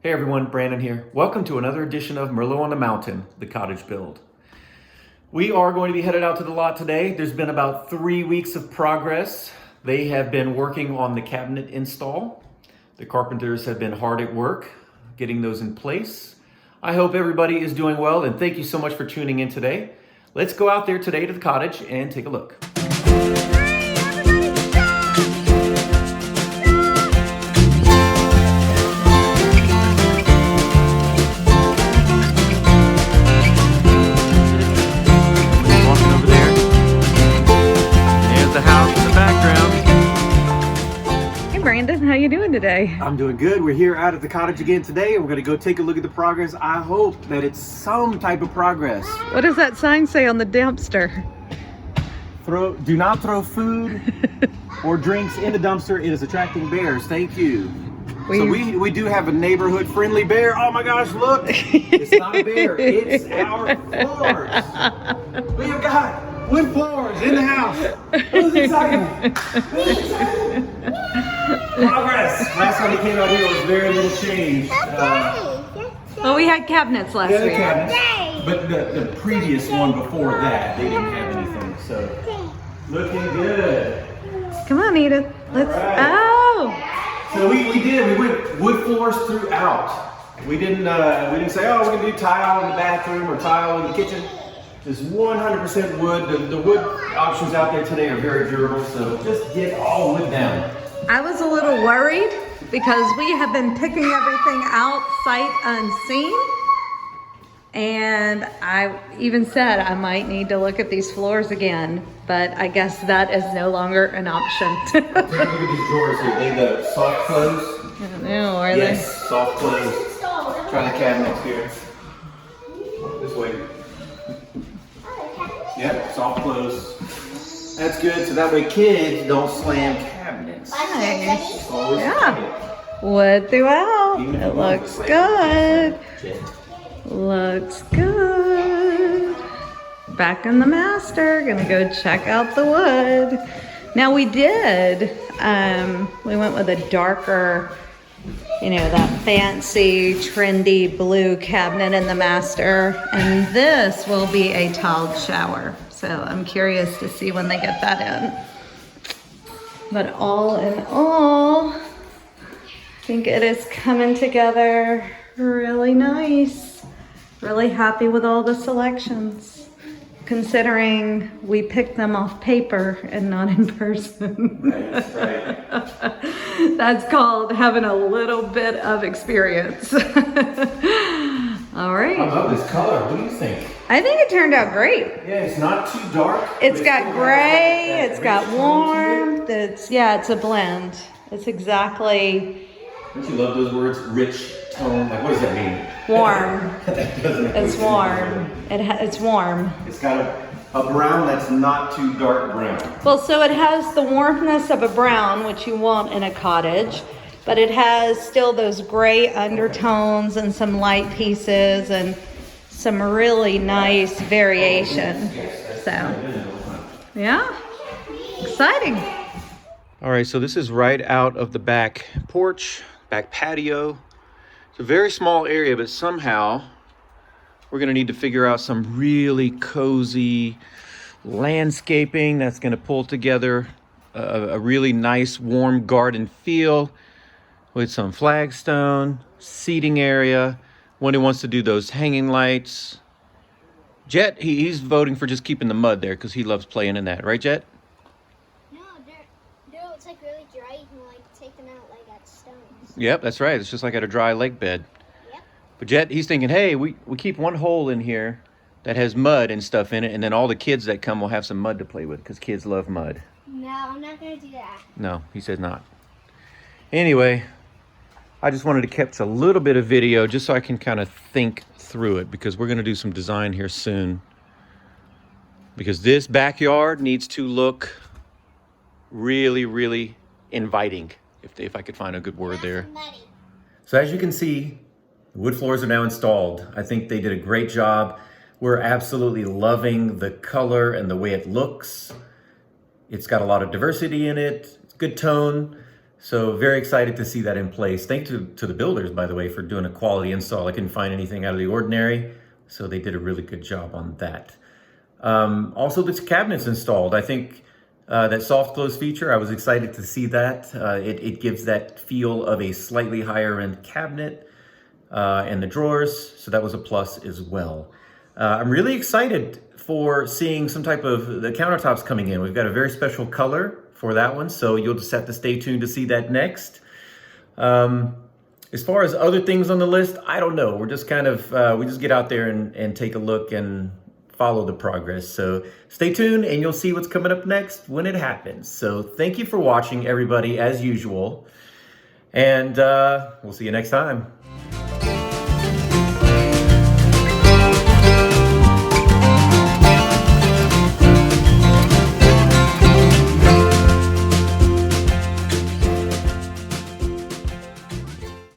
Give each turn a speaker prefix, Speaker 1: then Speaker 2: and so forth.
Speaker 1: Hey everyone, Brandon here. Welcome to another edition of Merlot on the Mountain, the cottage build. We are going to be headed out to the lot today. There's been about 3 weeks of progress. They have been working on the cabinet install. The carpenters have been hard at work getting those in place. I hope everybody is doing well, and thank you so much for tuning in today. Let's go out there today to the cottage and take a look.
Speaker 2: Brandon, how you doing today?
Speaker 1: I'm doing good. We're here out at the cottage again today, and we're going to go take a look at the progress. I hope that it's some type of progress.
Speaker 2: What does that sign say on the dumpster?
Speaker 1: Do not throw food or drinks in the dumpster. It is attracting bears. Thank you. So we do have a neighborhood friendly bear. Oh my gosh, look. It's not a bear. It's our floors. We have got wood floors in the house. Who's excited? Who's excited? Progress. Last time we came out here, it was very little change.
Speaker 2: Well, we had cabinets last week.
Speaker 1: Cabinets, but the previous one before that, they didn't have anything. So, looking good.
Speaker 2: Come on, Edith. Let's.
Speaker 1: Right.
Speaker 2: Oh.
Speaker 1: So we went wood floors throughout. We didn't say, oh, we're gonna do tile in the bathroom or tile in the kitchen. Just 100% wood. The wood options out there today are very durable. So just get all wood down.
Speaker 2: I was a little worried because we have been picking everything out sight unseen. And I even said I might need to look at these floors again, but I guess that is no longer an option.
Speaker 1: Take a look at these drawers here. They the soft close.
Speaker 2: I don't know, are they?
Speaker 1: Yes, soft close. Try the cabinets here. This way. Yep, soft close. That's good, so that way kids don't slam cabinets.
Speaker 2: Nice.
Speaker 1: Always
Speaker 2: Yeah. Wood throughout. It looks good. Looks good. Back in the master. Gonna go check out the wood. Now we did. We went with a darker, that fancy, trendy blue cabinet in the master. And this will be a tiled shower. So I'm curious to see when they get that in. But all in all, I think it is coming together really nice. Really happy with all the selections, considering we picked them off paper and not in person.
Speaker 1: Right.
Speaker 2: That's called having a little bit of experience. All right.
Speaker 1: I love this color. What do you think?
Speaker 2: I think it turned out great.
Speaker 1: Yeah, it's not too dark.
Speaker 2: It's got gray, it's got warmth, it's a blend. It's exactly...
Speaker 1: Don't you love those words? Rich tone. Like, what does that mean?
Speaker 2: Warm.
Speaker 1: That doesn't
Speaker 2: It's warm. It's warm.
Speaker 1: It's got a brown that's not too dark brown.
Speaker 2: Well, so it has the warmness of a brown, which you want in a cottage, but it has still those gray undertones and some light pieces and some really nice variation. So, yeah, exciting. All right, so this is right out of the back porch, back patio. It's a very small area, but somehow we're gonna need to figure out some really cozy landscaping that's gonna pull together a really nice warm garden feel with some flagstone, seating area. Wendy wants to do those hanging lights. Jet, he's voting for just keeping the mud there because he loves playing in that, right, Jet?
Speaker 3: No, it's like really dry. You can take them out at stones.
Speaker 1: Yep, that's right. It's just like at a dry lake bed.
Speaker 3: Yep.
Speaker 1: But Jet, he's thinking, hey, we keep one hole in here that has mud and stuff in it, and then all the kids that come will have some mud to play with because kids love mud.
Speaker 3: No, I'm not going to do that.
Speaker 1: No, he says not. Anyway, I just wanted to catch a little bit of video just so I can kind of think through it because we're going to do some design here soon. Because this backyard needs to look really, really inviting, if I could find a good word there. So as you can see, the wood floors are now installed. I think they did a great job. We're absolutely loving the color and the way it looks. It's got a lot of diversity in it. It's good tone. So very excited to see that in place. Thank you to the builders, by the way, for doing a quality install. I couldn't find anything out of the ordinary, so they did a really good job on that. Also, the cabinets installed. I think that soft close feature, I was excited to see that. It gives that feel of a slightly higher end cabinet and the drawers, so that was a plus as well. I'm really excited for seeing some type of the countertops coming in. We've got a very special color for that one, so you'll just have to stay tuned to see that next. As far as other things on the list, I don't know. We're just kind of, we just get out there and take a look and follow the progress. So stay tuned and you'll see what's coming up next when it happens. So thank you for watching, everybody, as usual. And we'll see you next time.